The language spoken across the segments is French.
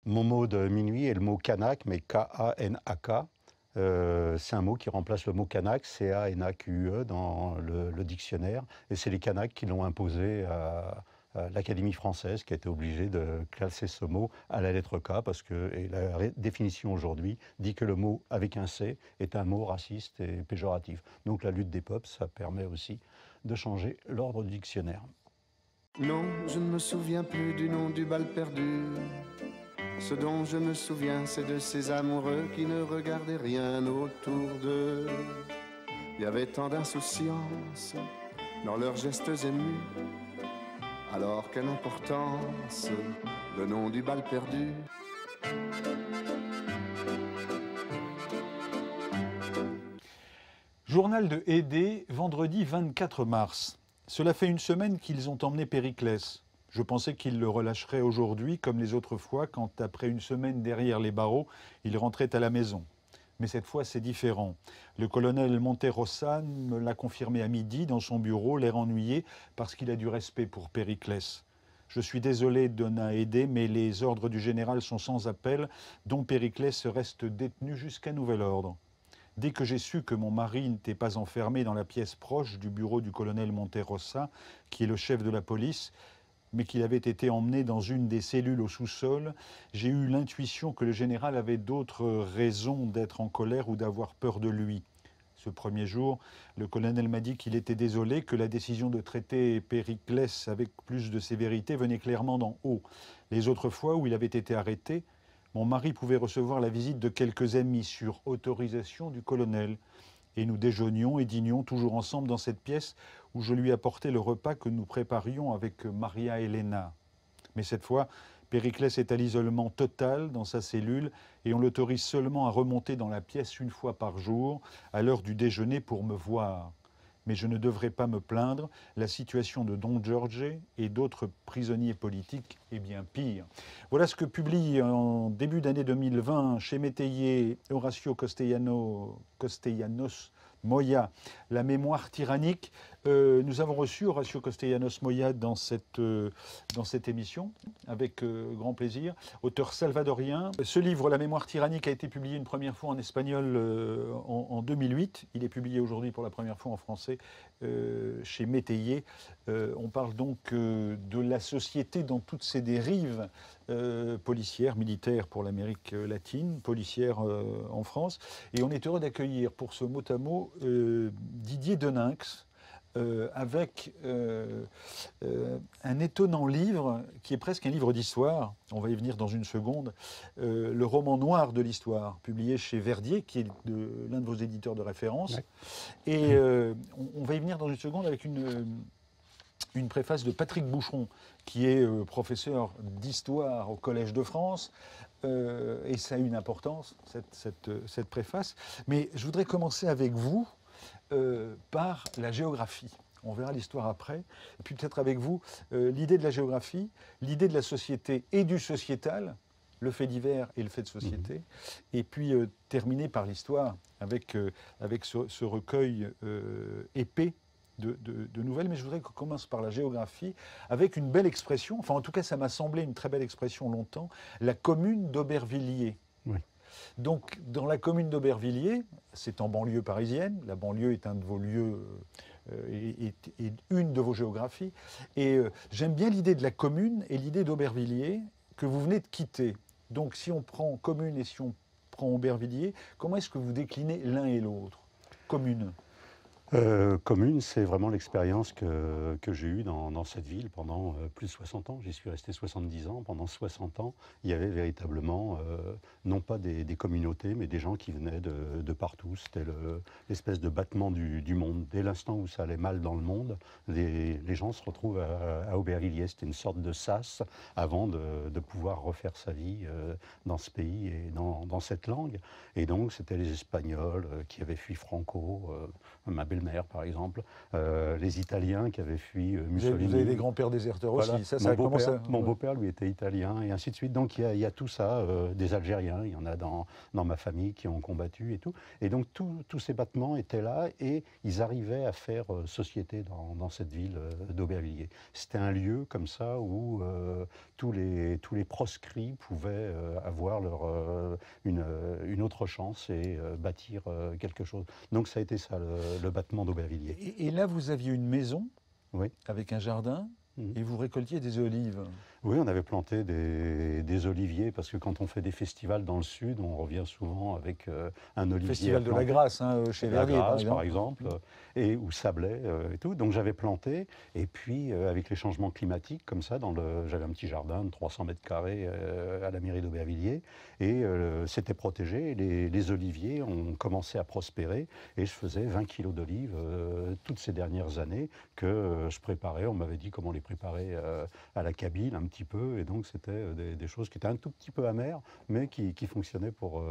Mon mot de minuit est le mot Kanak, mais K-A-N-A-K. C'est un mot qui remplace le mot Kanak, C-A-N-A-Q-E, dans le dictionnaire. Et c'est les Kanaks qui l'ont imposé à l'Académie française, qui a été obligée de classer ce mot à la lettre K, parce que et la définition aujourd'hui dit que le mot avec un C est un mot raciste et péjoratif. Donc la lutte des peuples, ça permet aussi de changer l'ordre du dictionnaire. Non, je ne me souviens plus du nom du bal perdu. Ce dont je me souviens, c'est de ces amoureux qui ne regardaient rien autour d'eux. Il y avait tant d'insouciance dans leurs gestes émus. Alors quelle importance, le nom du bal perdu. Journal de Haydée, vendredi 24 mars. Cela fait une semaine qu'ils ont emmené Périclès. Je pensais qu'ils le relâcheraient aujourd'hui, comme les autres fois, quand après une semaine derrière les barreaux, il rentrait à la maison. Mais cette fois, c'est différent. Le colonel Monterossa me l'a confirmé à midi dans son bureau, l'air ennuyé, parce qu'il a du respect pour Périclès. Je suis désolé, donna Haydée, mais les ordres du général sont sans appel, dont Périclès reste détenu jusqu'à nouvel ordre. Dès que j'ai su que mon mari n'était pas enfermé dans la pièce proche du bureau du colonel Monterossa, qui est le chef de la police, mais qu'il avait été emmené dans une des cellules au sous-sol, j'ai eu l'intuition que le général avait d'autres raisons d'être en colère ou d'avoir peur de lui. Ce premier jour, le colonel m'a dit qu'il était désolé, que la décision de traiter Périclès avec plus de sévérité venait clairement d'en haut. Les autres fois où il avait été arrêté, mon mari pouvait recevoir la visite de quelques amis sur autorisation du colonel. Et nous déjeunions et dînions toujours ensemble dans cette pièce où je lui apportais le repas que nous préparions avec Maria Elena. Mais cette fois, Périclès est à l'isolement total dans sa cellule et on l'autorise seulement à remonter dans la pièce une fois par jour, à l'heure du déjeuner pour me voir. Mais je ne devrais pas me plaindre, la situation de Don Giorgi et d'autres prisonniers politiques est bien pire. Voilà ce que publie en début d'année 2020 chez Métayer Horacio Castellanos Moya, La mémoire tyrannique. Nous avons reçu Horacio Castellanos Moya dans cette émission, avec grand plaisir, auteur salvadorien. Ce livre, La mémoire tyrannique, a été publié une première fois en espagnol en 2008. Il est publié aujourd'hui pour la première fois en français chez Métayer. On parle donc de la société dans toutes ses dérives policières, militaires pour l'Amérique latine, policières en France. Et on est heureux d'accueillir pour ce mot à mot Didier Deninx, avec un étonnant livre qui est presque un livre d'histoire, on va y venir dans une seconde, le roman noir de l'histoire, publié chez Verdier, qui est l'un de vos éditeurs de référence. Ouais. Et on va y venir dans une seconde avec une préface de Patrick Boucheron, qui est professeur d'histoire au Collège de France, et ça a une importance, cette préface. Mais je voudrais commencer avec vous, par la géographie. On verra l'histoire après. Et puis peut-être avec vous, l'idée de la géographie, l'idée de la société et du sociétal, le fait divers et le fait de société, et puis terminer par l'histoire avec ce recueil épais de nouvelles. Mais je voudrais qu'on commence par la géographie avec une belle expression, enfin en tout cas ça m'a semblé une très belle expression longtemps, la commune d'Aubervilliers. Oui. Donc, dans la commune d'Aubervilliers, c'est en banlieue parisienne. La banlieue est un de vos lieux, est une de vos géographies. Et j'aime bien l'idée de la commune et l'idée d'Aubervilliers que vous venez de quitter. Donc, si on prend commune et si on prend Aubervilliers, comment est-ce que vous déclinez l'un et l'autre ? Commune. Commune, c'est vraiment l'expérience que j'ai eue dans cette ville pendant plus de 60 ans. J'y suis resté 70 ans. Pendant 60 ans, il y avait véritablement, non pas des communautés, mais des gens qui venaient de partout. C'était l'espèce de battement du monde. Dès l'instant où ça allait mal dans le monde, les gens se retrouvent à Aubervilliers. C'était une sorte de sas avant de pouvoir refaire sa vie dans ce pays et dans cette langue. Et donc, c'était les Espagnols qui avaient fui Franco, ma belle le maire, par exemple, les Italiens qui avaient fui Mussolini. Vous avez des grands-pères déserteurs aussi. Voilà. Mon beau-père, lui, était italien, et ainsi de suite. Donc il y a tout ça, des Algériens, il y en a dans ma famille qui ont combattu et tout. Et donc tous ces battements étaient là, et ils arrivaient à faire société dans cette ville d'Aubervilliers. C'était un lieu comme ça où tous les proscrits pouvaient avoir une autre chance et bâtir quelque chose. Donc ça a été ça, le battement d'Aubervilliers. Et là, vous aviez une maison Oui. avec un jardin et vous récoltiez des olives. Oui, on avait planté des oliviers, parce que quand on fait des festivals dans le sud, on revient souvent avec un olivier. Festival de la Grâce, chez Verviers, par exemple, ou Sablé et tout. Donc j'avais planté, et puis avec les changements climatiques, comme ça, j'avais un petit jardin de 300 mètres carrés à la mairie d'Aubervilliers, et c'était protégé, et les oliviers ont commencé à prospérer, et je faisais 20 kilos d'olives toutes ces dernières années que je préparais. On m'avait dit comment les préparer à la Kabyle, un petit peu, et donc c'était des choses qui étaient un tout petit peu amères, mais qui fonctionnaient pour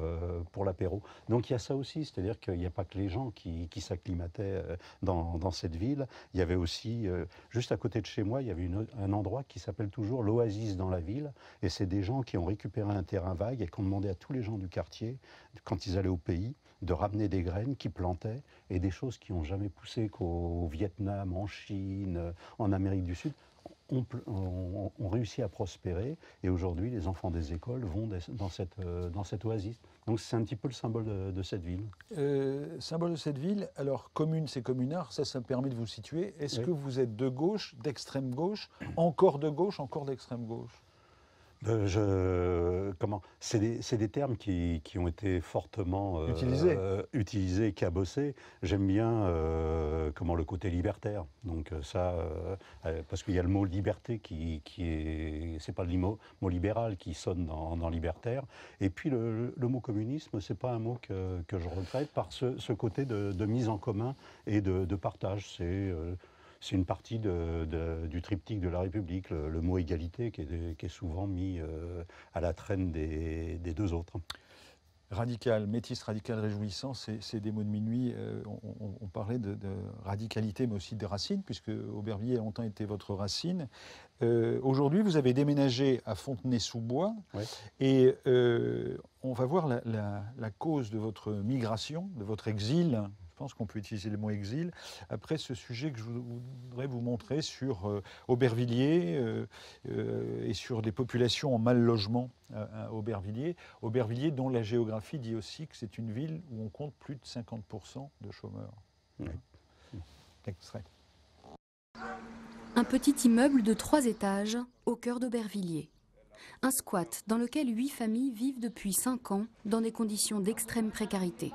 l'apéro. Donc il y a ça aussi, c'est-à-dire qu'il n'y a pas que les gens qui s'acclimataient dans cette ville. Il y avait aussi, juste à côté de chez moi, il y avait un endroit qui s'appelle toujours l'Oasis dans la ville, et c'est des gens qui ont récupéré un terrain vague et qui ont demandé à tous les gens du quartier, quand ils allaient au pays, de ramener des graines qu'ils plantaient, et des choses qui n'ont jamais poussé qu'au Vietnam, en Chine, en Amérique du Sud. On réussit à prospérer, et aujourd'hui les enfants des écoles vont dans cette oasis. Donc c'est un petit peu le symbole de cette ville. Symbole de cette ville, alors commune c'est communard, ça me permet de vous situer. Est-ce que vous êtes de gauche, d'extrême gauche, encore d'extrême gauche? C'est des termes qui ont été fortement utilisés et cabossés. J'aime bien le côté libertaire. Donc parce qu'il y a le mot liberté c'est pas le mot libéral qui sonne dans libertaire. Et puis le mot communisme, c'est pas un mot que je regrette, par ce côté de mise en commun et de partage. C'est une partie du triptyque de la République, le mot égalité qui est souvent mis à la traîne des deux autres. Radical, métis, radical, réjouissant, c'est des mots de minuit. On parlait de radicalité, mais aussi de racines, puisque Aubervilliers a longtemps été votre racine. Aujourd'hui, vous avez déménagé à Fontenay-sous-Bois, ouais. Et on va voir la cause de votre migration, de votre exil. Je pense qu'on peut utiliser le mot exil. Après ce sujet que je voudrais vous montrer sur Aubervilliers et sur des populations en mal logement à Aubervilliers. Aubervilliers dont la géographie dit aussi que c'est une ville où on compte plus de 50% de chômeurs. Oui. Extrait. Un petit immeuble de 3 étages au cœur d'Aubervilliers. Un squat dans lequel 8 familles vivent depuis 5 ans dans des conditions d'extrême précarité.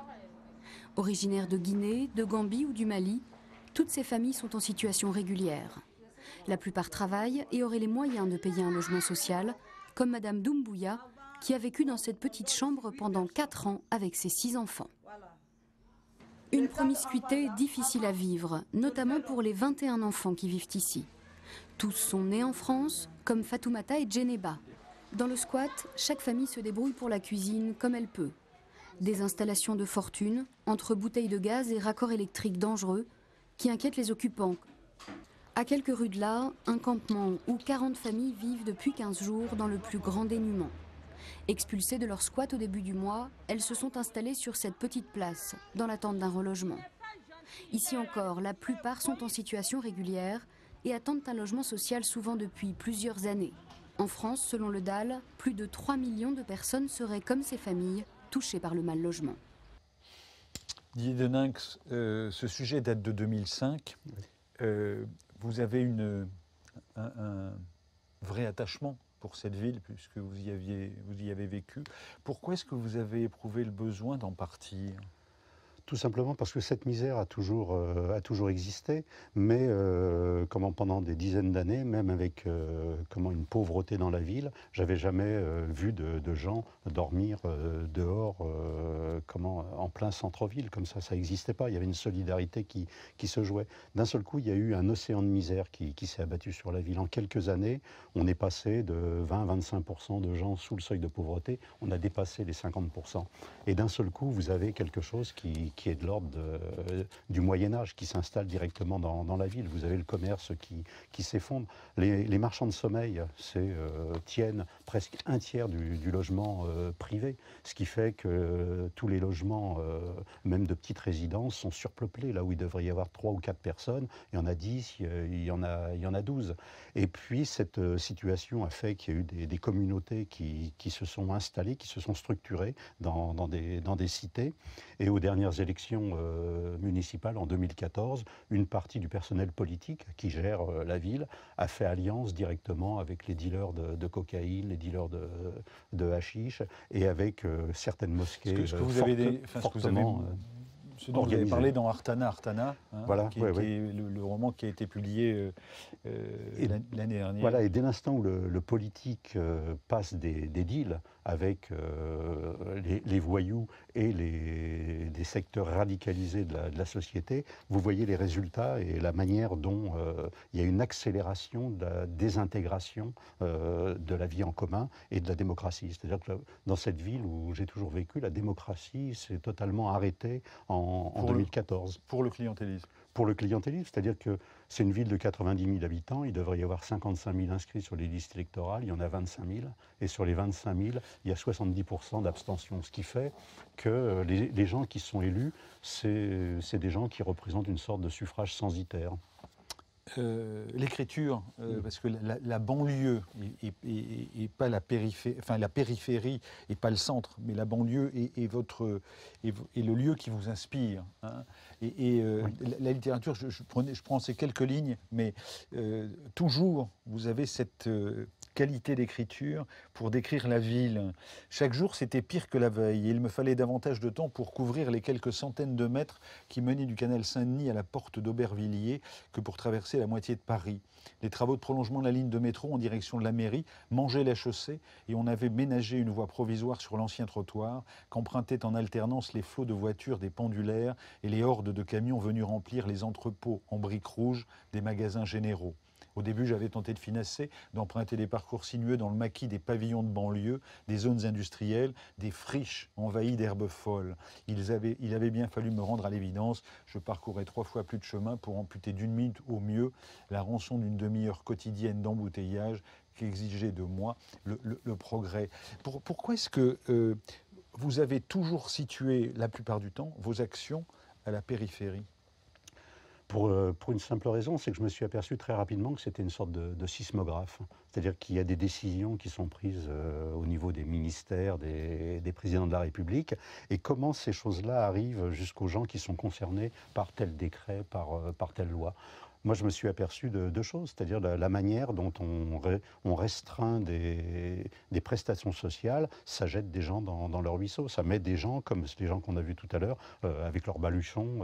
Originaires de Guinée, de Gambie ou du Mali, toutes ces familles sont en situation régulière. La plupart travaillent et auraient les moyens de payer un logement social, comme Madame Doumbouya, qui a vécu dans cette petite chambre pendant 4 ans avec ses 6 enfants. Une promiscuité difficile à vivre, notamment pour les 21 enfants qui vivent ici. Tous sont nés en France, comme Fatoumata et Djeneba. Dans le squat, chaque famille se débrouille pour la cuisine comme elle peut. Des installations de fortune, entre bouteilles de gaz et raccords électriques dangereux, qui inquiètent les occupants. À quelques rues de là, un campement où 40 familles vivent depuis 15 jours dans le plus grand dénuement. Expulsées de leur squat au début du mois, elles se sont installées sur cette petite place, dans l'attente d'un relogement. Ici encore, la plupart sont en situation régulière et attendent un logement social souvent depuis plusieurs années. En France, selon le DAL, plus de 3 millions de personnes seraient comme ces familles, touchés par le mal logement. Didier Deninx, ce sujet date de 2005. Vous avez un vrai attachement pour cette ville, puisque vous y avez vécu. Pourquoi est-ce que vous avez éprouvé le besoin d'en partir ? Tout simplement parce que cette misère a toujours existé, mais pendant des dizaines d'années, même avec une pauvreté dans la ville, j'avais jamais vu de gens dormir dehors en plein centre-ville, comme ça n'existait pas. Il y avait une solidarité qui se jouait. D'un seul coup, il y a eu un océan de misère qui s'est abattu sur la ville. En quelques années, on est passé de 20-25% de gens sous le seuil de pauvreté, on a dépassé les 50%. Et d'un seul coup, vous avez quelque chose qui qui est de l'ordre du Moyen-Âge, qui s'installe directement dans la ville. Vous avez le commerce qui s'effondre. Les marchands de sommeil tiennent presque un tiers du logement privé, ce qui fait que tous les logements, même de petites résidences, sont surpeuplés. Là où il devrait y avoir 3 ou 4 personnes, il y en a 10, il y en a 12. Et puis cette situation a fait qu'il y a eu des communautés qui se sont installées, qui se sont structurées dans des cités. Et aux dernières élections municipales en 2014, une partie du personnel politique qui gère la ville a fait alliance directement avec les dealers de cocaïne, les dealers de hashish et avec certaines mosquées fortement ce dont vous avez parlé dans Artana, voilà, qui est le roman qui a été publié l'année dernière. Voilà, et dès l'instant où le politique passe des deals avec les voyous et des secteurs radicalisés de la société, vous voyez les résultats et la manière dont il y a une accélération de la désintégration de la vie en commun et de la démocratie. C'est-à-dire que dans cette ville où j'ai toujours vécu, la démocratie s'est totalement arrêtée en 2014. Pour le clientélisme. Pour le clientélisme, c'est-à-dire que c'est une ville de 90 000 habitants, il devrait y avoir 55 000 inscrits sur les listes électorales, il y en a 25 000, et sur les 25 000, il y a 70% d'abstention, ce qui fait que les gens qui sont élus, c'est des gens qui représentent une sorte de suffrage censitaire. L'écriture, parce que la banlieue et pas la périphérie, enfin la périphérie et pas le centre, mais la banlieue est le lieu qui vous inspire. Hein. La littérature, je prends ces quelques lignes, mais toujours vous avez cette qualité d'écriture pour décrire la ville. Chaque jour, c'était pire que la veille. Et il me fallait davantage de temps pour couvrir les quelques centaines de mètres qui menaient du canal Saint-Denis à la porte d'Aubervilliers que pour traverser la moitié de Paris. Les travaux de prolongement de la ligne de métro en direction de la mairie mangeaient la chaussée et on avait ménagé une voie provisoire sur l'ancien trottoir qu'empruntaient en alternance les flots de voitures des pendulaires et les hordes de camions venus remplir les entrepôts en briques rouges des magasins généraux. Au début, j'avais tenté de finasser, d'emprunter des parcours sinueux dans le maquis des pavillons de banlieue, des zones industrielles, des friches envahies d'herbes folles. Il avait bien fallu me rendre à l'évidence. Je parcourais 3 fois plus de chemin pour amputer d'1 minute au mieux la rançon d'une demi-heure quotidienne d'embouteillage qu'exigeait de moi le progrès. Pourquoi est-ce que vous avez toujours situé, la plupart du temps, vos actions à la périphérie ? Pour une simple raison, c'est que je me suis aperçu très rapidement que c'était une sorte de sismographe. C'est-à-dire qu'il y a des décisions qui sont prises au niveau des ministères, des présidents de la République, et comment ces choses-là arrivent jusqu'aux gens qui sont concernés par tel décret, par telle loi. Moi, je me suis aperçu de 2 choses, c'est-à-dire la manière dont on restreint des prestations sociales, ça jette des gens dans leur ruisseau, ça met des gens, comme les gens qu'on a vus tout à l'heure, avec leurs baluchons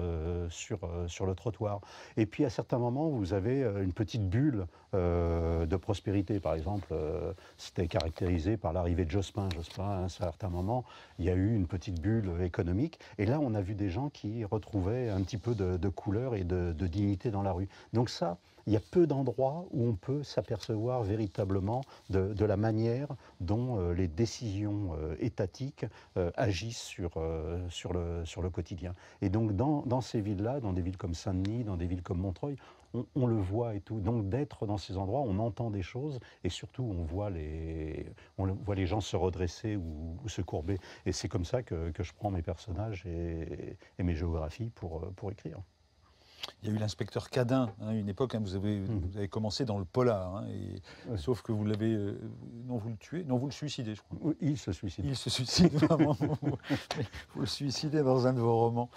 sur le trottoir. Et puis, à certains moments, vous avez une petite bulle de prospérité. Par exemple, c'était caractérisé par l'arrivée de Jospin. Jospin, à un certain moment, il y a eu une petite bulle économique. Et là, on a vu des gens qui retrouvaient un petit peu de couleur et de dignité dans la rue. Donc ça, il y a peu d'endroits où on peut s'apercevoir véritablement de la manière dont les décisions étatiques agissent sur le quotidien. Et donc dans ces villes-là, dans des villes comme Saint-Denis, dans des villes comme Montreuil, on le voit et tout. Donc d'être dans ces endroits, on entend des choses et surtout on voit les gens se redresser ou se courber. Et c'est comme ça que je prends mes personnages et mes géographies pour écrire. Il y a eu l'inspecteur Cadin, une époque, vous avez commencé dans le polar, sauf que vous l'avez... non, vous le tuez, non, vous le suicidez, je crois. Oui, il se suicide. Il se suicide, vraiment. Vous le suicidez dans un de vos romans.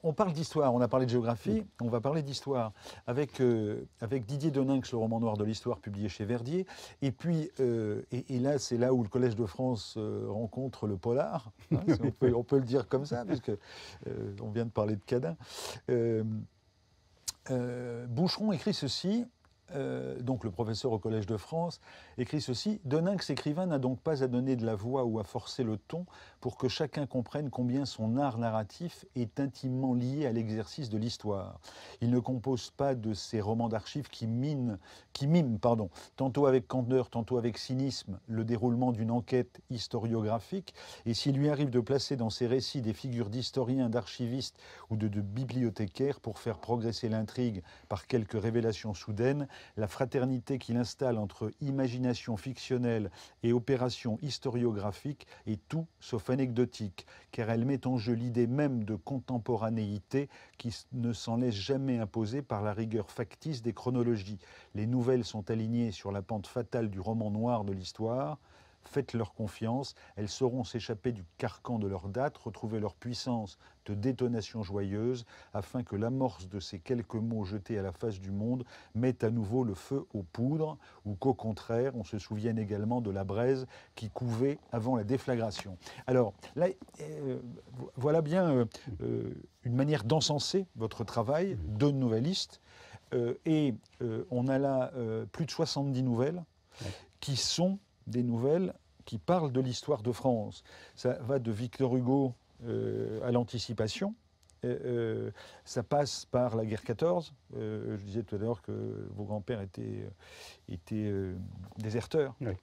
On parle d'histoire, on a parlé de géographie, on va parler d'histoire avec Didier Deninx, le roman noir de l'histoire publié chez Verdier. Et puis, et là, c'est là où le Collège de France rencontre le polar, on peut le dire comme ça, puisque on vient de parler de Cadin. Boucheron écrit ceci: donc le professeur au Collège de France, écrit ceci: « Deninx écrivain n'a donc pas à donner de la voix ou à forcer le ton pour que chacun comprenne combien son art narratif est intimement lié à l'exercice de l'histoire. Il ne compose pas de ces romans d'archives qui miment, tantôt avec candeur, tantôt avec cynisme, le déroulement d'une enquête historiographique, et s'il lui arrive de placer dans ses récits des figures d'historiens, d'archivistes ou de bibliothécaires pour faire progresser l'intrigue par quelques révélations soudaines, la fraternité qu'il installe entre imagination fictionnelle et opération historiographique est tout sauf anecdotique, car elle met en jeu l'idée même de contemporanéité qui ne s'en laisse jamais imposer par la rigueur factice des chronologies. Les nouvelles sont alignées sur la pente fatale du roman noir de l'histoire. Faites-leur confiance, elles sauront s'échapper du carcan de leur date, retrouver leur puissance de détonation joyeuse, afin que l'amorce de ces quelques mots jetés à la face du monde mette à nouveau le feu aux poudres, ou qu'au contraire, on se souvienne également de la braise qui couvait avant la déflagration. » Alors là, voilà bien une manière d'encenser votre travail de nouvelliste, et on a là plus de 70 nouvelles qui sont des nouvelles qui parlent de l'histoire de France. Ça va de Victor Hugo à l'Anticipation. Ça passe par la guerre 14. Je disais tout à l'heure que vos grands-pères étaient déserteurs, oui.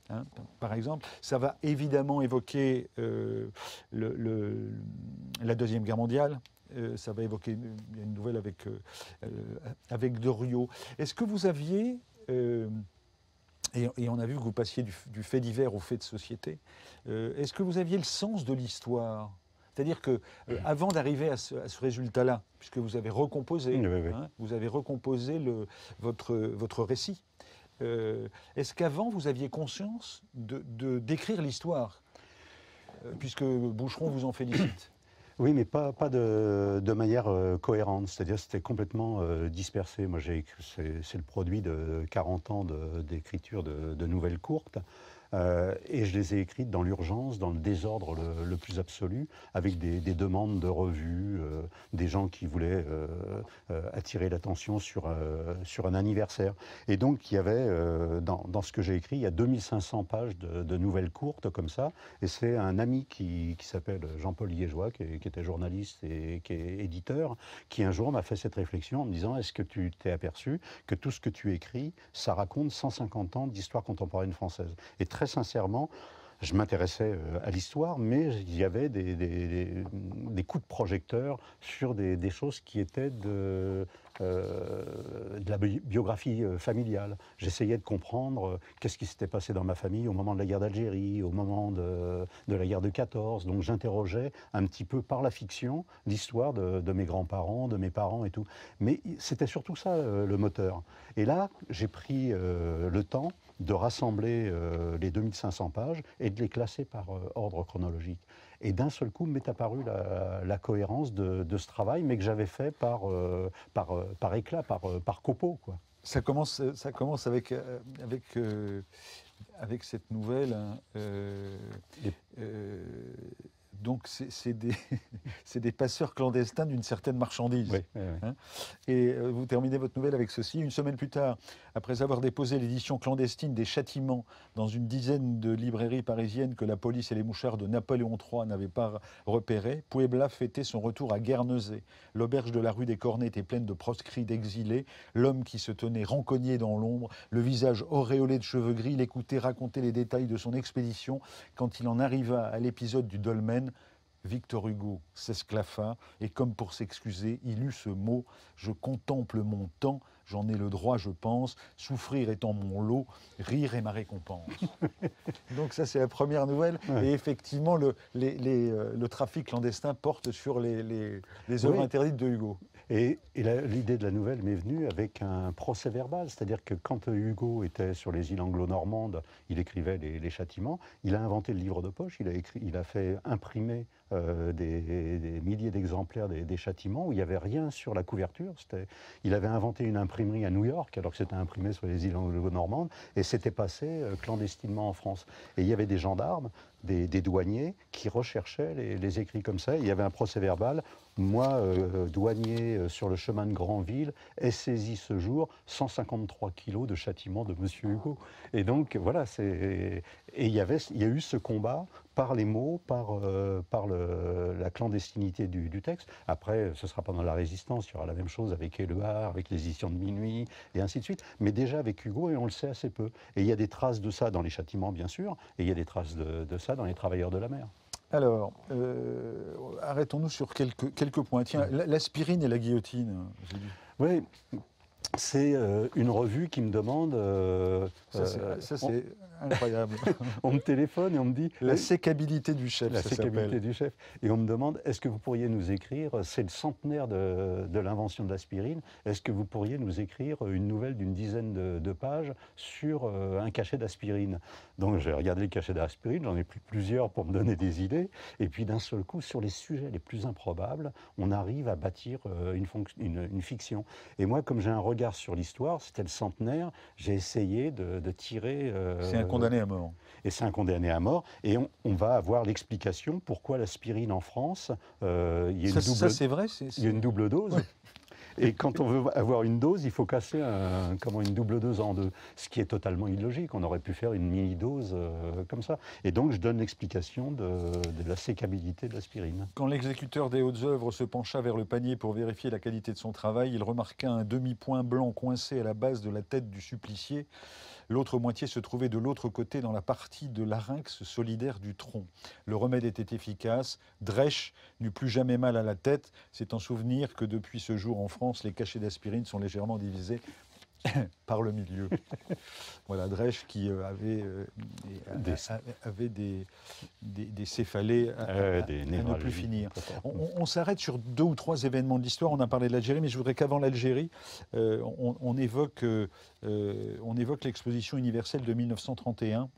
Par exemple. Ça va évidemment évoquer la Deuxième Guerre mondiale. Ça va évoquer une nouvelle avec Doriot. Est-ce que vous aviez... Et on a vu que vous passiez du fait divers au fait de société. Est-ce que vous aviez le sens de l'histoire ? C'est-à-dire que avant d'arriver à ce résultat-là, puisque vous avez recomposé, vous avez recomposé votre récit, est-ce qu'avant vous aviez conscience d'écrire l'histoire, puisque Boucheron vous en félicite ? Oui, mais pas de manière cohérente, c'est-à-dire c'était complètement dispersé. Moi, c'est le produit de 40 ans d'écriture de nouvelles courtes. Et je les ai écrites dans l'urgence, dans le désordre le plus absolu, avec des demandes de revues, des gens qui voulaient attirer l'attention sur un anniversaire. Et donc, il y avait, dans ce que j'ai écrit, il y a 2500 pages de nouvelles courtes comme ça. Et c'est un ami qui s'appelle Jean-Paul Liégeois, qui était journaliste et qui est éditeur, qui un jour m'a fait cette réflexion en me disant: est-ce que tu t'es aperçu que tout ce que tu écris, ça raconte 150 ans d'histoire contemporaine française? Et très sincèrement, je m'intéressais à l'histoire, mais il y avait des coups de projecteur sur des choses qui étaient de la biographie familiale. J'essayais de comprendre qu'est-ce qui s'était passé dans ma famille au moment de la guerre d'Algérie, au moment de la guerre de 14. Donc j'interrogeais un petit peu par la fiction l'histoire de mes grands-parents, de mes parents et tout. Mais c'était surtout ça le moteur. Et là, j'ai pris le temps de rassembler les 2500 pages et de les classer par ordre chronologique. Et d'un seul coup, m'est apparue la cohérence de ce travail, mais que j'avais fait par éclat, par copeaux, quoi. Ça commence avec cette nouvelle. Donc c'est des passeurs clandestins d'une certaine marchandise. Oui, oui, oui. Et vous terminez votre nouvelle avec ceci. Une semaine plus tard, après avoir déposé l'édition clandestine des Châtiments dans une dizaine de librairies parisiennes que la police et les mouchards de Napoléon III n'avaient pas repérées, Puebla fêtait son retour à Guernesey. L'auberge de la rue des Cornets était pleine de proscrits, d'exilés. L'homme qui se tenait rancogné dans l'ombre, le visage auréolé de cheveux gris, l'écoutait raconter les détails de son expédition quand il en arriva à l'épisode du dolmen. Victor Hugo s'esclaffa et, comme pour s'excuser, il eut ce mot: « Je contemple mon temps, j'en ai le droit, je pense, souffrir étant mon lot, rire est ma récompense. » Donc ça, c'est la première nouvelle. Ouais. Et effectivement, le trafic clandestin porte sur les œuvres interdites de Hugo. Et l'idée de la nouvelle m'est venue avec un procès verbal, c'est-à-dire que quand Hugo était sur les îles anglo-normandes, il écrivait les châtiments, il a inventé le livre de poche, il a fait imprimer des milliers d'exemplaires des châtiments où il n'y avait rien sur la couverture. Il avait inventé une imprimerie à New York, alors que c'était imprimé sur les îles anglo-normandes, et c'était passé clandestinement en France. Et il y avait des gendarmes, des douaniers qui recherchaient les écrits comme ça. Il y avait un procès-verbal. Moi, douanier sur le chemin de Granville, ai saisi ce jour 153 kilos de châtiment de Monsieur Hugo. Et donc, voilà, et il y a eu ce combat par les mots, par la clandestinité du texte. Après, ce sera pendant la Résistance, il y aura la même chose avec Éluard, avec les éditions de minuit, et ainsi de suite. Mais déjà avec Hugo, et on le sait assez peu. Et il y a des traces de ça dans les châtiments, bien sûr, et il y a des traces de ça dans les Travailleurs de la mer. Alors, arrêtons-nous sur quelques points. Tiens, l'aspirine et la guillotine, j'ai dit. Oui, c'est une revue qui me demande... ça, c'est incroyable. On me téléphone et on me dit... La sécabilité du chef, La ça sécabilité du chef. Et on me demande, est-ce que vous pourriez nous écrire, c'est le centenaire de l'invention de l'aspirine, est-ce que vous pourriez nous écrire une nouvelle d'une dizaine de pages sur un cachet d'aspirine? Donc j'ai regardé le cachet d'aspirine, j'en ai pris plusieurs pour me donner des idées, et puis d'un seul coup, sur les sujets les plus improbables, on arrive à bâtir une fiction. Et moi, comme j'ai un regard sur l'histoire, c'était le centenaire, j'ai essayé de tirer... C'est un condamné à mort. Et c'est un condamné à mort. Et on va avoir l'explication pourquoi l'aspirine en France, il y a une double dose. Ouais. Et quand on veut avoir une dose, il faut casser une double dose en deux, ce qui est totalement illogique. On aurait pu faire une mini-dose comme ça. Et donc, je donne l'explication de la sécabilité de l'aspirine. Quand l'exécuteur des hautes œuvres se pencha vers le panier pour vérifier la qualité de son travail, il remarqua un demi-point blanc coincé à la base de la tête du supplicié. L'autre moitié se trouvait de l'autre côté dans la partie de larynx solidaire du tronc. Le remède était efficace. Dresch n'eut plus jamais mal à la tête. C'est en souvenir que depuis ce jour en France, les cachets d'aspirine sont légèrement divisés par le milieu. Voilà, Dresch qui avait des céphalées à ne plus finir. On s'arrête sur 2 ou 3 événements de l'histoire. On a parlé de l'Algérie, mais je voudrais qu'avant l'Algérie, on évoque l'exposition universelle de 1931.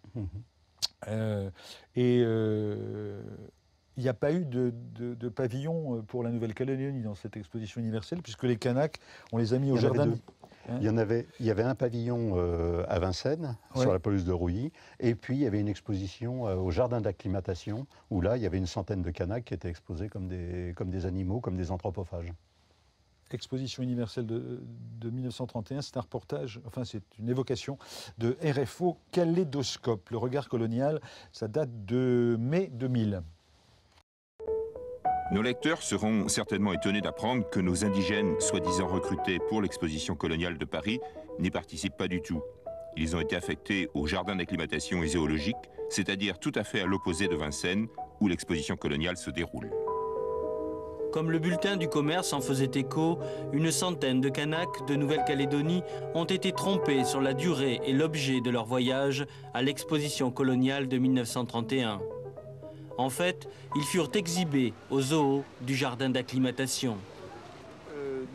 Il n'y a pas eu de pavillon pour la Nouvelle-Calédonie dans cette exposition universelle, puisque les Kanaks, on les a mis au jardin. Il y avait un pavillon à Vincennes, sur la pelouse de Rouilly, et puis il y avait une exposition au jardin d'acclimatation, où là, il y avait une centaine de Kanaks qui étaient exposés comme des animaux, comme des anthropophages. Exposition universelle de 1931, c'est un reportage, enfin c'est une évocation de RFO Kaléidoscope. Le regard colonial, ça date de mai 2000. Nos lecteurs seront certainement étonnés d'apprendre que nos indigènes, soi-disant recrutés pour l'exposition coloniale de Paris, n'y participent pas du tout. Ils ont été affectés au jardin d'acclimatation et zoologique, c'est-à-dire tout à fait à l'opposé de Vincennes, où l'exposition coloniale se déroule. Comme le bulletin du commerce en faisait écho, une centaine de Kanaks de Nouvelle-Calédonie ont été trompés sur la durée et l'objet de leur voyage à l'exposition coloniale de 1931. En fait, ils furent exhibés au zoo du jardin d'acclimatation.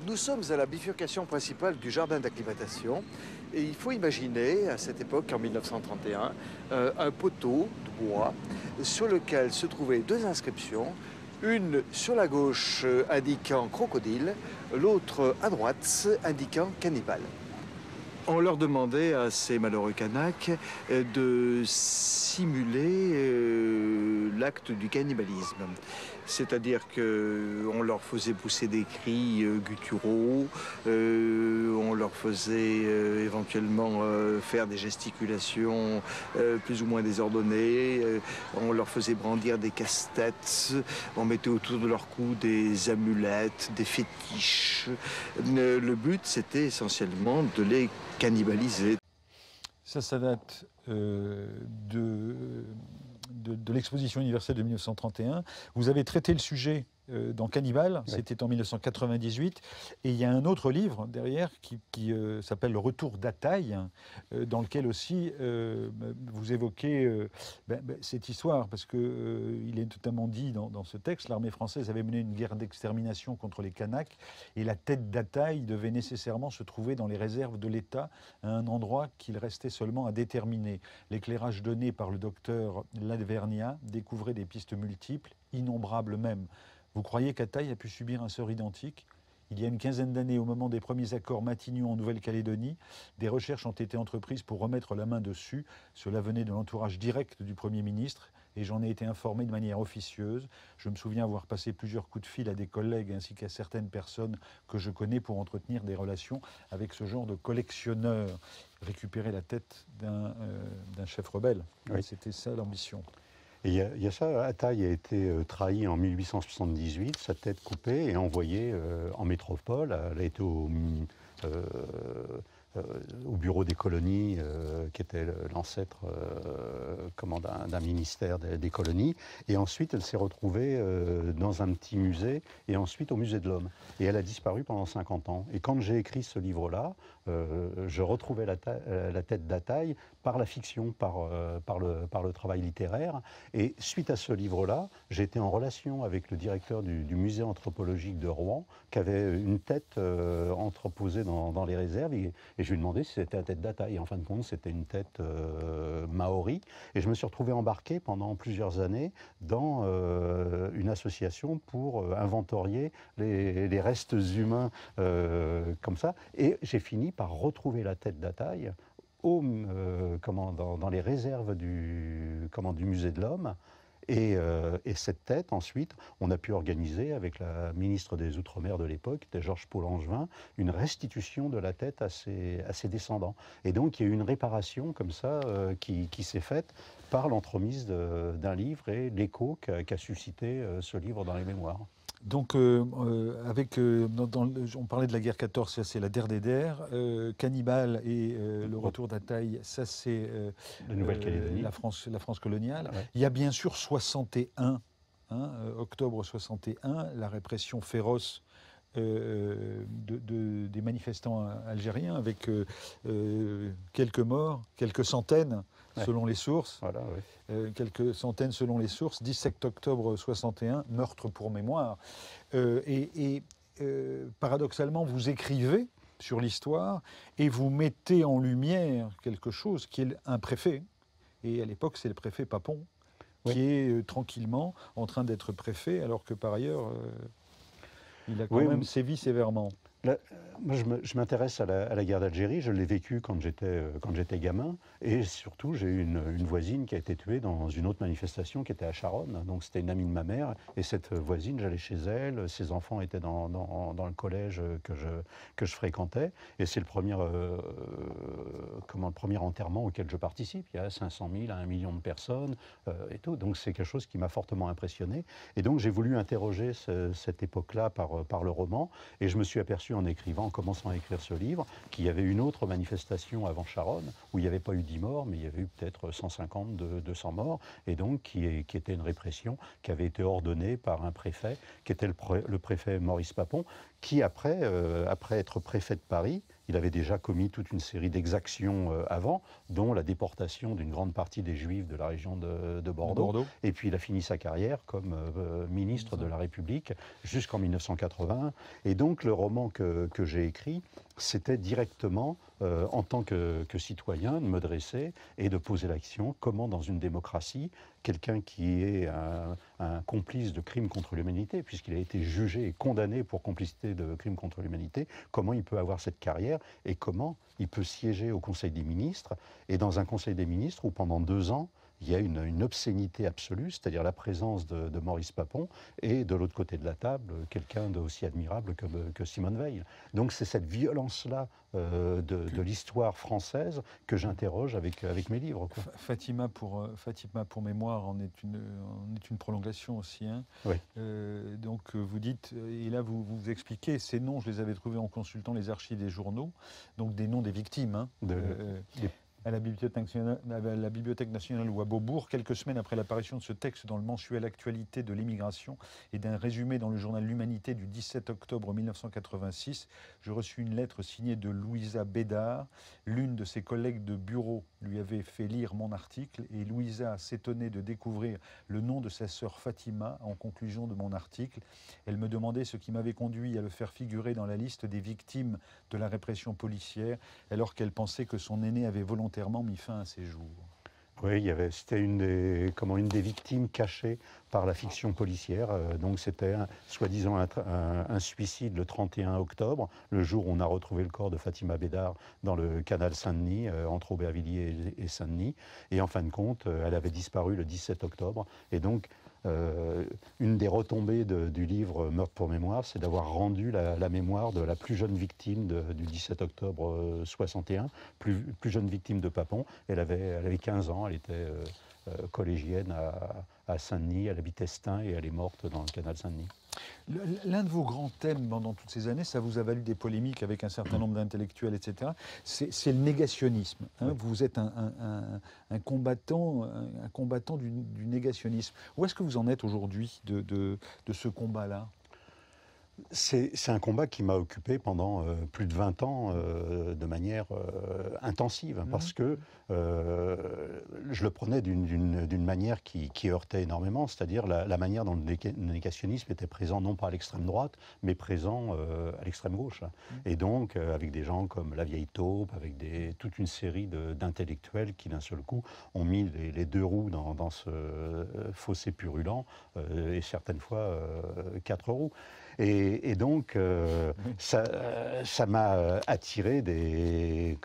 Nous sommes à la bifurcation principale du jardin d'acclimatation et il faut imaginer à cette époque, en 1931, un poteau de bois sur lequel se trouvaient 2 inscriptions, une sur la gauche indiquant crocodile, l'autre à droite indiquant cannibale. On leur demandait à ces malheureux Kanaks de simuler l'acte du cannibalisme. C'est-à-dire qu'on leur faisait pousser des cris gutturaux, on leur faisait éventuellement faire des gesticulations plus ou moins désordonnées, on leur faisait brandir des casse-têtes, on mettait autour de leur cou des amulettes, des fétiches. Le but, c'était essentiellement de les cannibaliser. Ça date de l'exposition universelle de 1931. Vous avez traité le sujet dans Cannibale, c'était en 1998, et il y a un autre livre derrière qui s'appelle Le Retour d'Ataï, dans lequel aussi vous évoquez cette histoire, parce qu'il est notamment dit dans ce texte, l'armée française avait mené une guerre d'extermination contre les Kanaks, et la tête d'Ataï devait nécessairement se trouver dans les réserves de l'État, à un endroit qu'il restait seulement à déterminer. L'éclairage donné par le docteur Lavernia découvrait des pistes multiples, innombrables même. Vous croyez qu'Ataï a pu subir un sort identique ? Il y a une quinzaine d'années, au moment des premiers accords Matignon en Nouvelle-Calédonie, des recherches ont été entreprises pour remettre la main dessus. Cela venait de l'entourage direct du Premier ministre et j'en ai été informé de manière officieuse. Je me souviens avoir passé plusieurs coups de fil à des collègues ainsi qu'à certaines personnes que je connais pour entretenir des relations avec ce genre de collectionneurs. Récupérer la tête d'un chef rebelle, Oui. c'était ça l'ambition. Et il y a ça, Ataï a été trahi en 1878, sa tête coupée et envoyée en métropole. Elle a été au bureau des colonies, qui était l'ancêtre d'un ministère des colonies. Et ensuite, elle s'est retrouvée dans un petit musée, et ensuite au musée de l'Homme. Et elle a disparu pendant 50 ans. Et quand j'ai écrit ce livre-là, je retrouvais la tête d'Ataï par la fiction, par le travail littéraire. Et suite à ce livre-là, j'ai été en relation avec le directeur du musée anthropologique de Rouen, qui avait une tête entreposée dans les réserves. Et je lui ai demandé si c'était la tête d'Ataï. Et en fin de compte, c'était une tête maori. Et je me suis retrouvé embarqué pendant plusieurs années dans une association pour inventorier les restes humains comme ça. Et j'ai fini par retrouver la tête d'Ataï dans les réserves du musée de l'Homme. Et cette tête, ensuite, on a pu organiser avec la ministre des Outre-mer de l'époque, qui était Georges Paul-Angevin, une restitution de la tête à ses descendants. Et donc, il y a eu une réparation comme ça qui s'est faite par l'entremise d'un livre et l'écho qu'a suscité ce livre dans les mémoires. Donc, on parlait de la guerre 14, ça c'est la der des der. Cannibal et le retour d'Ataï, ça c'est la Nouvelle-Calédonie, la France coloniale. Ouais. Il y a bien sûr 61, octobre 61, la répression féroce des manifestants algériens avec quelques morts, quelques centaines. Ouais. Selon les sources, voilà, ouais. Quelques centaines selon les sources, 17 octobre 61, meurtre pour mémoire. Paradoxalement, vous écrivez sur l'histoire et vous mettez en lumière quelque chose qui est un préfet. Et à l'époque, c'est le préfet Papon, qui est tranquillement en train d'être préfet, alors que par ailleurs, il a quand même sévi sévèrement. Moi, je m'intéresse à la guerre d'Algérie. Je l'ai vécue quand j'étais gamin. Et surtout, j'ai eu une voisine qui a été tuée dans une autre manifestation qui était à Charonne. Donc, c'était une amie de ma mère. Et cette voisine, j'allais chez elle. Ses enfants étaient dans le collège que je fréquentais. Et c'est le premier enterrement auquel je participe. Il y a 500 000 à 1 million de personnes et tout. Donc, c'est quelque chose qui m'a fortement impressionné. Et donc, j'ai voulu interroger cette époque-là par le roman. Et je me suis aperçu en commençant à écrire ce livre, qu'il y avait une autre manifestation avant Charonne, où il n'y avait pas eu 10 morts, mais il y avait eu peut-être 150, 200 morts, et donc qui était une répression qui avait été ordonnée par un préfet, qui était le préfet Maurice Papon, qui après être préfet de Paris, il avait déjà commis toute une série d'exactions avant, dont la déportation d'une grande partie des Juifs de la région de Bordeaux. Et puis il a fini sa carrière comme ministre de la République jusqu'en 1980. Et donc le roman que j'ai écrit, c'était directement, en tant que citoyen, de me dresser et de poser l'action. Comment, dans une démocratie, quelqu'un qui est un complice de crimes contre l'humanité, puisqu'il a été jugé et condamné pour complicité de crimes contre l'humanité, comment il peut avoir cette carrière et comment il peut siéger au Conseil des ministres, et dans un Conseil des ministres où pendant 2 ans, il y a une obscénité absolue, c'est-à-dire la présence de Maurice Papon, et de l'autre côté de la table, quelqu'un d'aussi admirable que Simone Veil. Donc c'est cette violence-là de l'histoire française que j'interroge avec mes livres, quoi. Fatima pour mémoire en est une prolongation aussi. Hein. Oui. Donc vous dites, et là vous expliquez, ces noms, je les avais trouvés en consultant les archives des journaux, donc des noms des victimes. Hein, à la Bibliothèque nationale ou à Beaubourg, quelques semaines après l'apparition de ce texte dans le mensuel Actualité de l'émigration et d'un résumé dans le journal L'Humanité du 17 octobre 1986, je reçus une lettre signée de Louisa Bédard. L'une de ses collègues de bureau lui avait fait lire mon article et Louisa s'étonnait de découvrir le nom de sa sœur Fatima en conclusion de mon article. Elle me demandait ce qui m'avait conduit à le faire figurer dans la liste des victimes de la répression policière, alors qu'elle pensait que son aîné avait volontairement mis fin à ses jours. Oui, c'était une des victimes cachées par la fiction policière. Donc c'était soi-disant un suicide le 31 octobre, le jour où on a retrouvé le corps de Fatima Bédard dans le canal Saint-Denis, entre Aubervilliers et Saint-Denis. Et en fin de compte, elle avait disparu le 17 octobre. Et donc, une des retombées du livre Meurtre pour mémoire, c'est d'avoir rendu la mémoire de la plus jeune victime du 17 octobre 61, plus jeune victime de Papon. Elle avait 15 ans, elle était collégienne à Saint-Denis, elle habitait Stein et elle est morte dans le canal Saint-Denis. L'un de vos grands thèmes pendant toutes ces années, ça vous a valu des polémiques avec un certain nombre d'intellectuels, etc., c'est le négationnisme. Hein. Oui. Vous êtes un combattant du négationnisme. Où est-ce que vous en êtes aujourd'hui de ce combat-là ? C'est un combat qui m'a occupé pendant plus de 20 ans de manière intensive, parce que je le prenais d'une manière qui heurtait énormément, c'est-à-dire la manière dont le négationnisme était présent non pas à l'extrême droite, mais présent à l'extrême gauche. Et donc avec des gens comme La Vieille Taupe, avec toute une série d'intellectuels qui d'un seul coup ont mis les deux roues dans ce fossé purulent, et certaines fois 4 roues. Et donc, ça m'a attiré des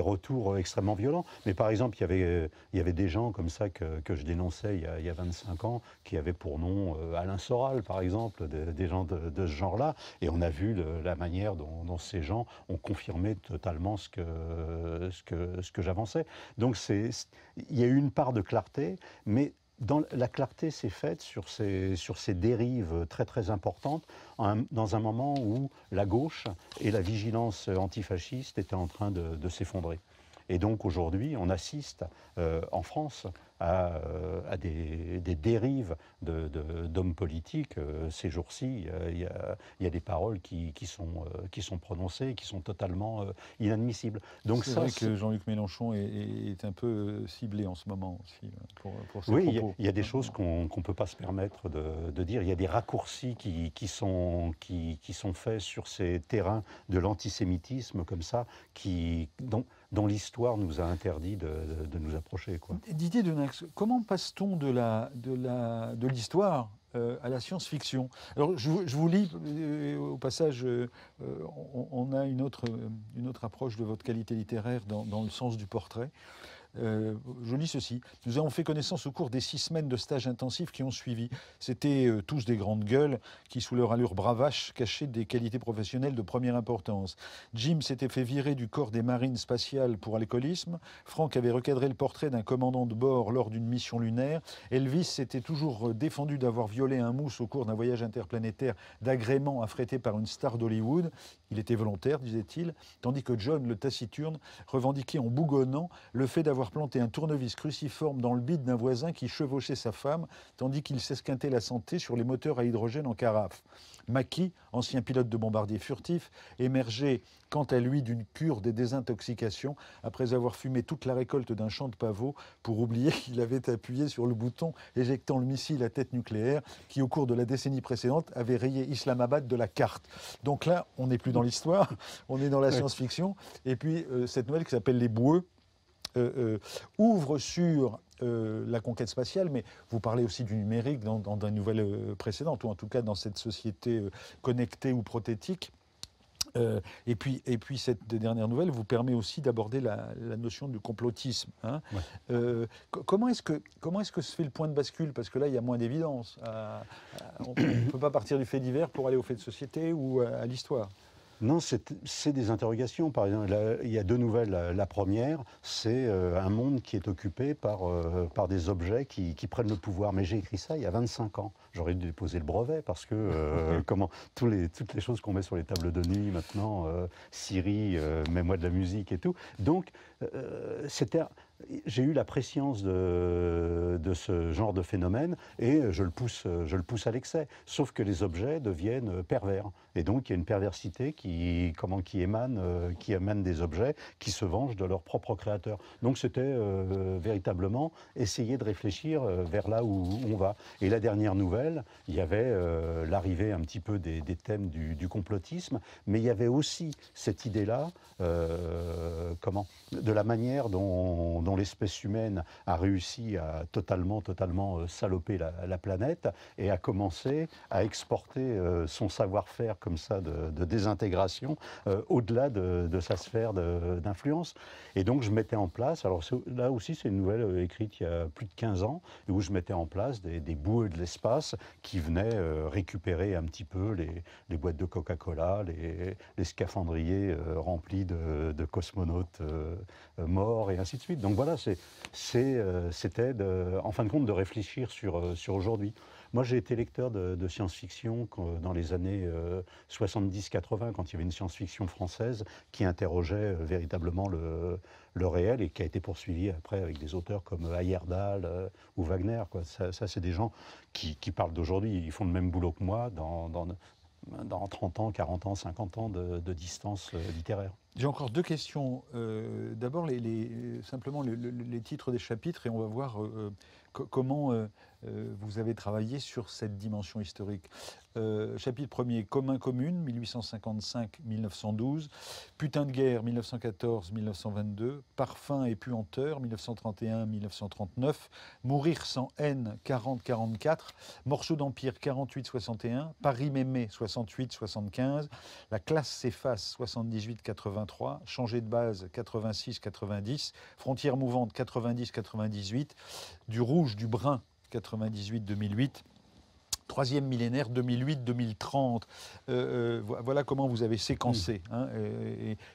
retours extrêmement violents. Mais par exemple, il y avait des gens comme ça que je dénonçais il y a 25 ans, qui avaient pour nom Alain Soral, par exemple, des gens de ce genre-là. Et on a vu la manière dont ces gens ont confirmé totalement ce que j'avançais. Donc, il y a eu une part de clarté, mais la clarté s'est faite sur ces dérives très très importantes dans un moment où la gauche et la vigilance antifasciste étaient en train de s'effondrer. Et donc aujourd'hui, on assiste en France à des dérives d'hommes politiques. Ces jours-ci, il y a des paroles qui sont prononcées, qui sont totalement inadmissibles. Donc c'est vrai que Jean-Luc Mélenchon est un peu ciblé en ce moment aussi pour ses propos. Il y a des choses qu'on ne peut pas se permettre de dire. Il y a des raccourcis qui sont faits sur ces terrains de l'antisémitisme comme ça, dont l'histoire nous a interdit de nous approcher, quoi. Didier Denax, comment passe-t-on de l'histoire à la science-fiction? Alors, je vous lis, au passage, on a une autre approche de votre qualité littéraire dans le sens du portrait. Je lis ceci. Nous avons fait connaissance au cours des 6 semaines de stage intensif qui ont suivi. C'étaient tous des grandes gueules qui, sous leur allure bravache, cachaient des qualités professionnelles de première importance. Jim s'était fait virer du corps des marines spatiales pour alcoolisme. Franck avait recadré le portrait d'un commandant de bord lors d'une mission lunaire. Elvis s'était toujours défendu d'avoir violé un mousse au cours d'un voyage interplanétaire d'agrément affrété par une star d'Hollywood. Il était volontaire, disait-il, tandis que John, le taciturne, revendiquait en bougonnant le fait d'avoir planté un tournevis cruciforme dans le bide d'un voisin qui chevauchait sa femme, tandis qu'il s'esquintait la santé sur les moteurs à hydrogène en carafe. Mackie, ancien pilote de bombardier furtif, émergeait quant à lui d'une cure des désintoxications après avoir fumé toute la récolte d'un champ de pavots pour oublier qu'il avait appuyé sur le bouton éjectant le missile à tête nucléaire qui, au cours de la décennie précédente, avait rayé Islamabad de la carte. Donc là, on n'est plus dans l'histoire, on est dans la science-fiction. Et puis, cette nouvelle qui s'appelle Les Boueux ouvre sur la conquête spatiale, mais vous parlez aussi du numérique dans des nouvelles précédentes, ou en tout cas dans cette société connectée ou prothétique. Et puis cette dernière nouvelle vous permet aussi d'aborder la notion du complotisme. Hein. Ouais. Comment est-ce que se fait le point de bascule? Parce que là, il y a moins d'évidence. On ne peut pas partir du fait divers pour aller au fait de société ou à l'histoire. Non, c'est des interrogations. Par exemple, il y a 2 nouvelles. La première, c'est un monde qui est occupé par des objets qui prennent le pouvoir. Mais j'ai écrit ça il y a 25 ans. J'aurais dû déposer le brevet parce que toutes les choses qu'on met sur les tables de nuit maintenant, Siri, mets-moi de la musique et tout. Donc, j'ai eu la prescience de ce genre de phénomène et je le pousse à l'excès. Sauf que les objets deviennent pervers. Et donc, il y a une perversité qui émane des objets qui se vengent de leur propre créateur. Donc, c'était véritablement essayer de réfléchir vers là où on va. Et la dernière nouvelle, il y avait l'arrivée un petit peu des thèmes du complotisme, mais il y avait aussi cette idée-là, de la manière dont dont l'espèce humaine a réussi à totalement saloper la planète et a commencé à exporter son savoir-faire comme ça de désintégration au-delà de sa sphère d'influence. Et donc je mettais en place, alors là aussi c'est une nouvelle écrite il y a plus de 15 ans, où je mettais en place des boueux de l'espace qui venaient récupérer un petit peu les boîtes de Coca-Cola, les scaphandriers remplis de cosmonautes morts et ainsi de suite. Donc voilà, c'était en fin de compte de réfléchir sur aujourd'hui. Moi, j'ai été lecteur de science-fiction dans les années 70-80, quand il y avait une science-fiction française qui interrogeait véritablement le réel et qui a été poursuivie après avec des auteurs comme Heyerdahl ou Wagner, quoi. Ça c'est des gens qui parlent d'aujourd'hui. Ils font le même boulot que moi dans 30 ans, 40 ans, 50 ans de distance littéraire. J'ai encore deux questions. D'abord, simplement les titres des chapitres, et on va voir comment vous avez travaillé sur cette dimension historique. Chapitre 1er, Commun-Commune, 1855-1912, Putain de guerre, 1914-1922, Parfum et puanteur, 1931-1939, Mourir sans haine, 40-44, Morceau d'empire, 48-61, Paris-Mémé, 68-75, La classe s'efface, 78-83, Changer de base, 86-90, Frontières mouvantes, 90-98, Du rouge, du brun, 98-2008, troisième millénaire, 2008-2030. Voilà comment vous avez séquencé. Hein,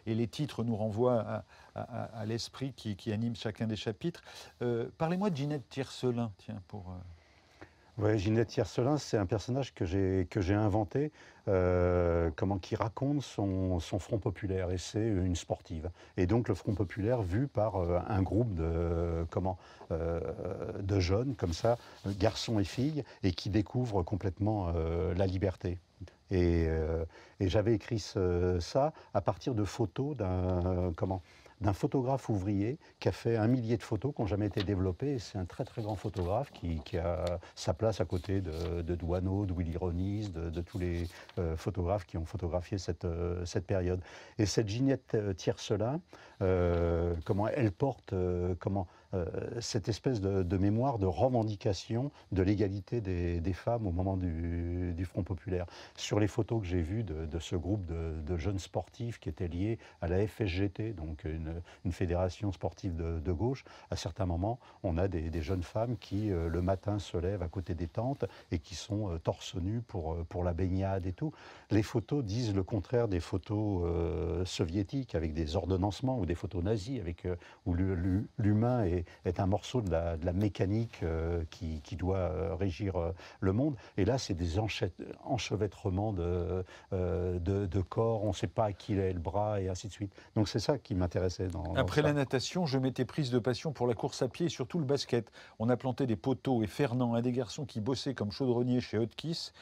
et les titres nous renvoient à l'esprit qui anime chacun des chapitres. Parlez-moi de Ginette Tiercelin, tiens, pour... Ouais, Ginette Tiercelin, c'est un personnage que j'ai inventé, qui raconte son Front populaire, et c'est une sportive. Et donc le Front populaire vu par un groupe de jeunes comme ça, garçons et filles, et qui découvrent complètement la liberté. Et j'avais écrit ça à partir de photos d'un photographe ouvrier qui a fait 1 millier de photos qui n'ont jamais été développées. C'est un très très grand photographe qui a sa place à côté de Douaneau, de Willy Ronis, de tous les photographes qui ont photographié cette période. Et cette Ginette Tiercelin, elle porte cette espèce de mémoire, de revendication de l'égalité des femmes au moment du Front populaire. Sur les photos que j'ai vues de ce groupe de jeunes sportifs qui étaient liés à la FSGT, donc une fédération sportive de gauche, à certains moments, on a des jeunes femmes qui, le matin, se lèvent à côté des tentes et qui sont torse nu pour la baignade et tout. Les photos disent le contraire des photos soviétiques avec des ordonnancements, ou des photos nazies où l'humain est un morceau de la mécanique qui doit régir le monde. Et là, c'est des enchevêtrements de corps, on ne sait pas à qui est le bras, et ainsi de suite. Donc c'est ça qui m'intéressait dans Après ça. la natation, je m'étais prise de passion pour la course à pied et surtout le basket. On a planté des poteaux, et Fernand, un des garçons qui bossait comme chaudronnier chez Hotchkiss,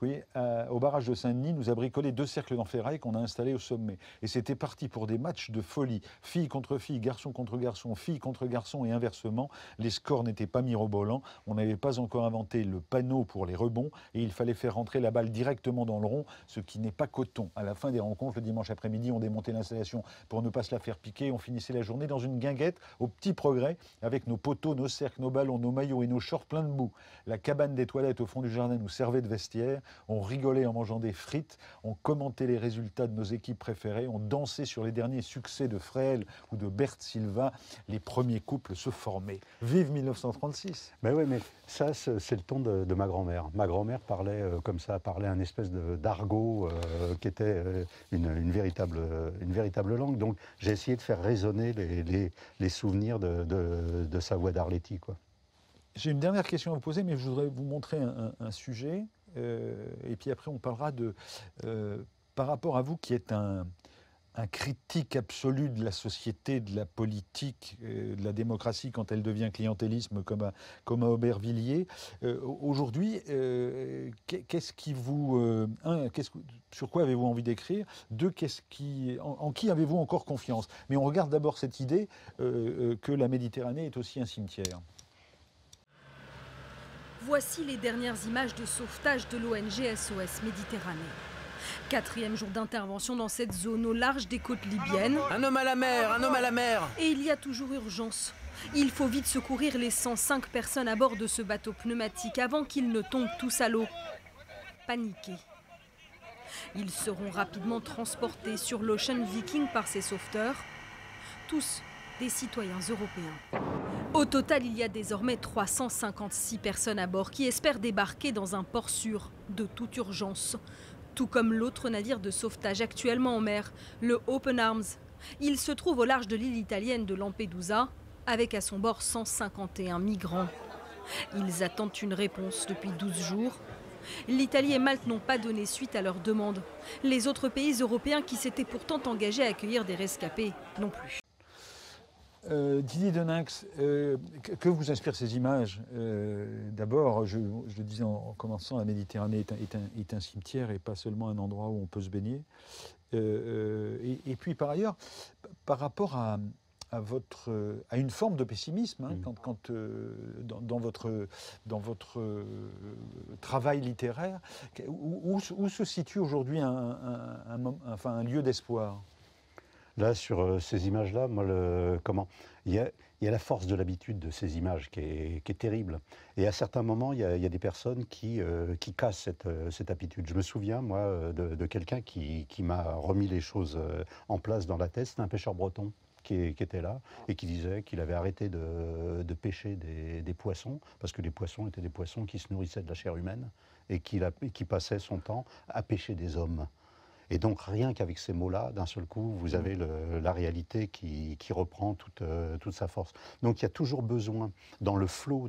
oui, au barrage de Saint-Denis, nous a bricolé 2 cercles en ferraille qu'on a installés au sommet. Et c'était parti pour des matchs de folie. Filles contre filles, garçons contre garçons, filles contre garçons et inversement. Les scores n'étaient pas mirobolants. On n'avait pas encore inventé le panneau pour les rebonds et il fallait faire rentrer la balle directement dans le rond, ce qui n'est pas coton. À la fin des rencontres, le dimanche après-midi, on démontait l'installation pour ne pas se la faire piquer. On finissait la journée dans une guinguette au Petit Progrès avec nos poteaux, nos cercles, nos ballons, nos maillots et nos shorts pleins de boue. La cabane des toilettes au fond du jardin nous servait de vestiaire. On rigolait en mangeant des frites. On commentait les résultats de nos équipes préférées. On dansait sur les derniers succès de Fréhel ou de Bert Silva. Les premiers couples se formaient. Vive 1936. Mais oui, mais ça, c'est le ton de ma grand-mère. Ma grand-mère parlait comme ça, parlait un espèce d'argot qui était une véritable langue. Donc j'ai essayé de faire résonner les souvenirs de sa voix d'Arletty, quoi. J'ai une dernière question à vous poser, mais je voudrais vous montrer un sujet. Et puis après, on parlera par rapport à vous qui êtes un critique absolu de la société, de la politique, de la démocratie quand elle devient clientélisme comme à Aubervilliers. Aujourd'hui, sur quoi avez-vous envie d'écrire? 2, en qui avez-vous encore confiance? Mais on regarde d'abord cette idée que la Méditerranée est aussi un cimetière. Voici les dernières images de sauvetage de l'ONG SOS Méditerranée. 4e jour d'intervention dans cette zone au large des côtes libyennes. Un homme à la mer, un homme à la mer. Et il y a toujours urgence. Il faut vite secourir les 105 personnes à bord de ce bateau pneumatique avant qu'ils ne tombent tous à l'eau. Paniqués. Ils seront rapidement transportés sur l'Ocean Viking par ces sauveteurs, tous des citoyens européens. Au total, il y a désormais 356 personnes à bord qui espèrent débarquer dans un port sûr de toute urgence. Tout comme l'autre navire de sauvetage actuellement en mer, le Open Arms. Il se trouve au large de l'île italienne de Lampedusa, avec à son bord 151 migrants. Ils attendent une réponse depuis 12 jours. L'Italie et Malte n'ont pas donné suite à leur demande. Les autres pays européens qui s'étaient pourtant engagés à accueillir des rescapés non plus. Didier Deninx, que vous inspirent ces images? D'abord, je le disais en commençant, la Méditerranée est un cimetière et pas seulement un endroit où on peut se baigner. Et puis par ailleurs, par rapport à une forme de pessimisme, hein, quand dans votre travail littéraire, où se situe aujourd'hui un lieu d'espoir? Là, sur ces images-là, moi, il y a la force de l'habitude de ces images qui est terrible. Et à certains moments, il y a des personnes qui cassent cette habitude. Je me souviens, moi, de quelqu'un qui m'a remis les choses en place dans la tête. C'était un pêcheur breton qui était là et qui disait qu'il avait arrêté de pêcher des poissons, parce que les poissons étaient des poissons qui se nourrissaient de la chair humaine et qui passait son temps à pêcher des hommes. Et donc, rien qu'avec ces mots-là, d'un seul coup, vous avez la réalité qui reprend toute sa force. Donc, il y a toujours besoin, dans le flot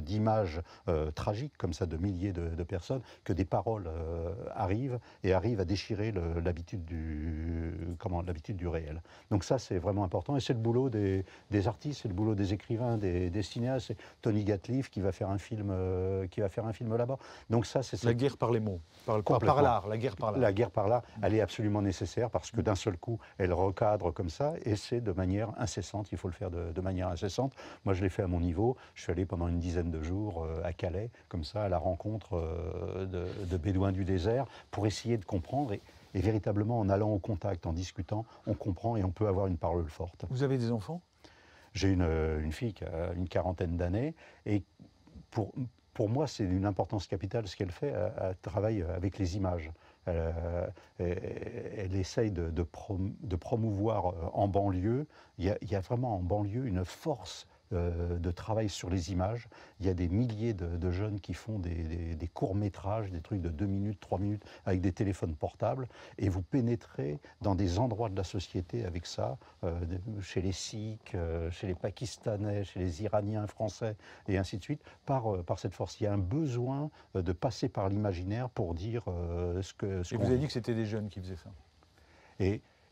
d'images tragiques, comme ça, de milliers de personnes, que des paroles arrivent à déchirer l'habitude du réel. Donc ça, c'est vraiment important. Et c'est le boulot des artistes, c'est le boulot des écrivains, des cinéastes. C'est Tony Gatliff qui va faire un film là-bas. Donc ça, c'est... La guerre par les mots, par l'art, la guerre par l'art. La guerre par là, elle est absolument nécessaire parce que d'un seul coup, elle recadre comme ça et c'est de manière incessante. Il faut le faire de manière incessante. Moi, je l'ai fait à mon niveau. Je suis allé pendant une dizaine de jours à Calais, comme ça, à la rencontre de bédouins du désert pour essayer de comprendre. Et véritablement, en allant au contact, en discutant, on comprend et on peut avoir une parole forte. Vous avez des enfants? J'ai une fille qui a une quarantaine d'années et pour moi, c'est d'une importance capitale ce qu'elle fait. Elle travaille avec les images. Elle essaye de promouvoir en banlieue. Il y a vraiment en banlieue une force de travail sur les images. Il y a des milliers de jeunes qui font des courts-métrages, des trucs de 2 minutes, 3 minutes, avec des téléphones portables. Et vous pénétrez dans des endroits de la société avec ça, chez les Sikhs, chez les Pakistanais, chez les Iraniens, Français, et ainsi de suite, par cette force. Il y a un besoin de passer par l'imaginaire pour dire ce qu'on... Et vous avez dit que c'était des jeunes qui faisaient ça.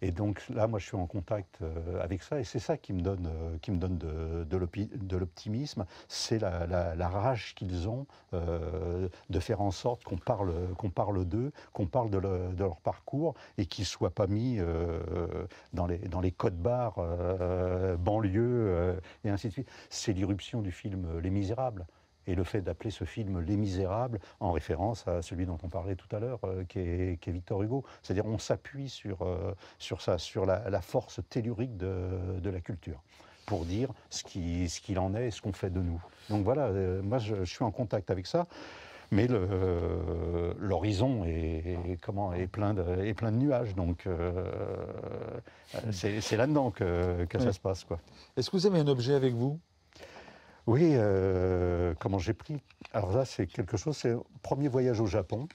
Et donc là, moi, je suis en contact avec ça, et c'est ça qui me donne de l'optimisme. C'est la rage qu'ils ont de faire en sorte qu'on parle d'eux, qu'on parle de leur parcours, et qu'ils ne soient pas mis dans les codes-barres banlieue, et ainsi de suite. C'est l'irruption du film Les Misérables. Et le fait d'appeler ce film Les Misérables, en référence à celui dont on parlait tout à l'heure, qui est Victor Hugo. C'est-à-dire on s'appuie sur ça, sur la force tellurique de la culture, pour dire ce qu'il en est et ce qu'on fait de nous. Donc voilà, moi je suis en contact avec ça, mais l'horizon est plein de nuages, donc c'est là-dedans que ça se passe, quoi. Est-ce que vous avez un objet avec vous? Oui, comment j'ai pris... Alors là, c'est quelque chose, c'est le premier voyage au Japon.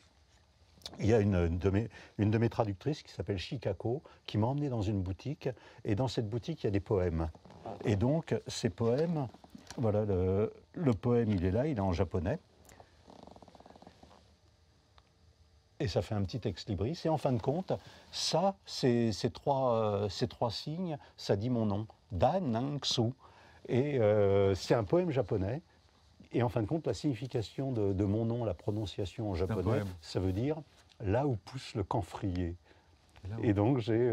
Il y a une de mes traductrices qui s'appelle Shikako, qui m'a emmené dans une boutique. Et dans cette boutique, il y a des poèmes. Et donc, ces poèmes, voilà, le poème, il est en japonais. Et ça fait un petit ex-libris. Et en fin de compte, ça, ces trois signes, ça dit mon nom. Da-nan-su. Et c'est un poème japonais. Et en fin de compte, la signification de mon nom, la prononciation en japonais, ça veut dire « là où pousse le camphrier ». Et donc j'ai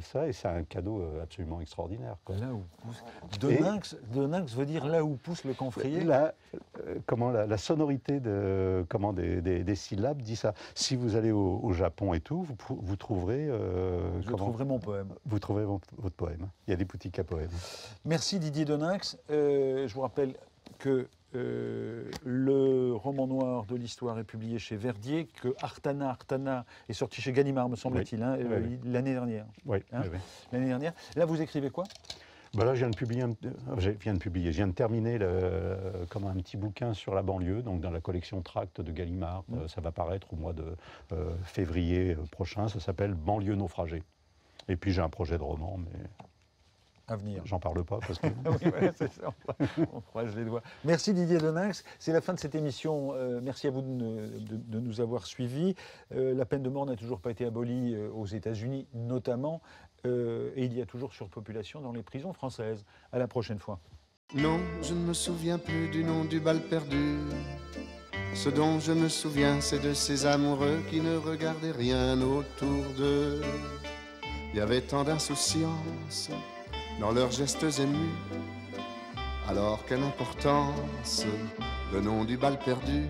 ça, et c'est un cadeau absolument extraordinaire, quoi. Là où pousse. De veut dire là où pousse le camphrier. La sonorité des syllabes dit ça. Si vous allez au Japon et tout, vous trouverez... Je trouverai mon poème. Vous trouverez votre poème. Il y a des boutiques à poèmes. Merci Didier Deninx. Je vous rappelle que le roman noir de l'histoire est publié chez Verdier, que Artana est sorti chez Gallimard, me semble-t-il, oui. L'année dernière. Oui, hein, oui. L'année dernière. Là, vous écrivez quoi? Bah là, je viens de terminer un petit bouquin sur la banlieue, donc dans la collection Tracts de Gallimard. Ça va paraître au mois de février prochain. Ça s'appelle Banlieue naufragée. Et puis j'ai un projet de roman, mais... À venir. J'en parle pas parce que... Oui, ouais, c'est ça, on croise les doigts. Merci Didier Deninx. C'est la fin de cette émission. Merci à vous de nous avoir suivis. La peine de mort n'a toujours pas été abolie aux États-Unis, notamment. Et il y a toujours surpopulation dans les prisons françaises. À la prochaine fois. Non, je ne me souviens plus du nom du bal perdu. Ce dont je me souviens, c'est de ces amoureux qui ne regardaient rien autour d'eux. Il y avait tant d'insouciance dans leurs gestes émus. Alors quelle importance le nom du bal perdu.